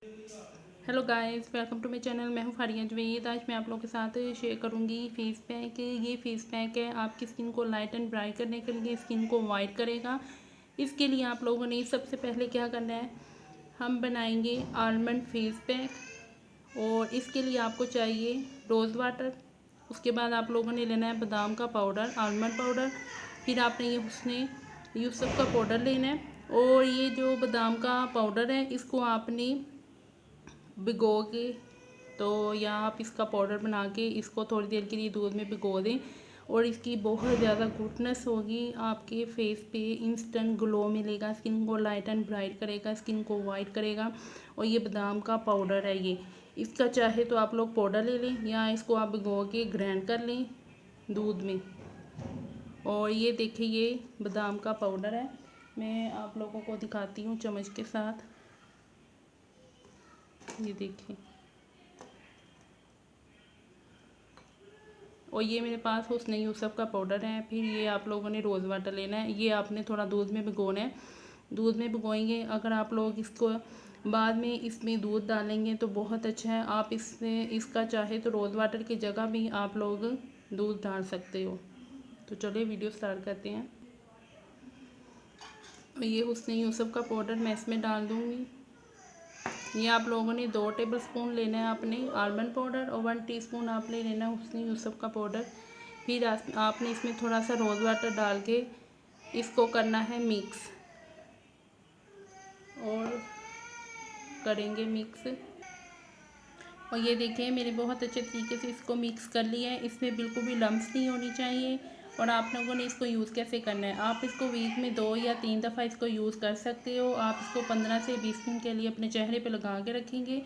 Hello guys, welcome to my channel. मैं हूँ फारिया जवेद। आज मैं आप लोगों के साथ शेयर करूँगी फेस पैक। ये फेस पैक है आपकी स्किन को लाइट एंड ब्राइट करने के लिए, स्किन को वाइट करेगा। इसके लिए आप लोगों ने सबसे पहले क्या करना है, हम बनाएंगे आलमंड फेस पैक। और इसके लिए आपको चाहिए रोज़ वाटर। उसके बाद आप लोगों ने लेना है बादाम का पाउडर, आलमंड पाउडर। फिर आपने ये यूसुफ का पाउडर लेना है। और ये जो बादाम का पाउडर है इसको आपने भिगो के या आप इसका पाउडर बना के इसको थोड़ी देर के लिए दूध में भिगो दें। और इसकी बहुत ज़्यादा गुडनेस होगी, आपके फेस पे इंस्टेंट ग्लो मिलेगा, स्किन को लाइट एंड ब्राइट करेगा, स्किन को वाइट करेगा। और ये बादाम का पाउडर है, ये इसका चाहे तो आप लोग पाउडर ले लें या इसको आप भिगो के ग्राइंड कर लें दूध में। और ये देखिए, ये बादाम का पाउडर है। मैं आप लोगों को दिखाती हूँ चम्मच के साथ। ये देखिए, और ये मेरे पास हुस्न यूसुफ का पाउडर है। फिर ये आप लोगों ने रोज़ वाटर लेना है, ये आपने थोड़ा दूध में भिगोना है। दूध में भिगोएंगे, अगर आप लोग इसको बाद में इसमें दूध डालेंगे तो बहुत अच्छा है। आप इसका चाहे तो रोज़ वाटर की जगह भी आप लोग दूध डाल सकते हो। तो चलिए वीडियो स्टार्ट करते हैं। ये हुस्न यूसुफ का पाउडर मैं इसमें डाल दूँगी। ये आप लोगों ने 2 टेबलस्पून लेना है अपने आलमंड पाउडर, और 1 टीस्पून आपने लेना है हुस्न यूसुफ का पाउडर। फिर आपने इसमें थोड़ा सा रोज़ वाटर डाल के इसको करना है मिक्स। और करेंगे मिक्स। और ये देखिए, मैंने बहुत अच्छे तरीके से इसको मिक्स कर लिया है। इसमें बिल्कुल भी लम्स नहीं होनी चाहिए। और आप लोगों ने इसको यूज़ कैसे करना है, आप इसको वीक में 2 या 3 दफ़ा इसको यूज़ कर सकते हो। आप इसको 15 से 20 दिन के लिए अपने चेहरे पे लगा के रखेंगे।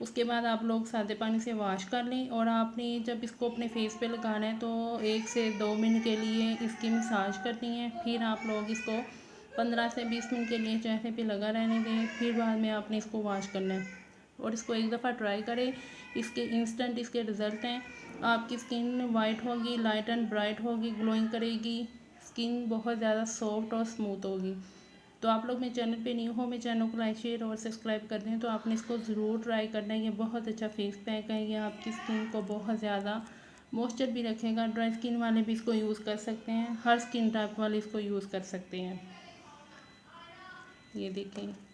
उसके बाद आप लोग सादे पानी से वॉश कर लें। और आपने जब इसको अपने फेस पे लगाना है तो 1 से 2 मिनट के लिए इसकी मसाज करनी है। फिर आप लोग इसको 15 से 20 मिनट के लिए चेहरे पे लगा रहने दें। फिर बाद में आपने इसको वॉश करना है और इसको एक दफ़ा ट्राई करें। इसके इंस्टेंट इसके रिज़ल्ट हैं। आपकी स्किन वाइट होगी, लाइट एंड ब्राइट होगी, ग्लोइंग करेगी, स्किन बहुत ज़्यादा सॉफ्ट और स्मूथ होगी। तो आप लोग मेरे चैनल पे न्यू हो, मेरे चैनल को लाइक शेयर और सब्सक्राइब कर दें। तो आपने इसको ज़रूर ट्राई करना है। ये बहुत अच्छा फेस पैक है। ये आपकी स्किन को बहुत ज़्यादा मॉइस्चर भी रखेगा। ड्राई स्किन वाले भी इसको यूज़ कर सकते हैं, हर स्किन टाइप वाले इसको यूज़ कर सकते हैं। ये देखें।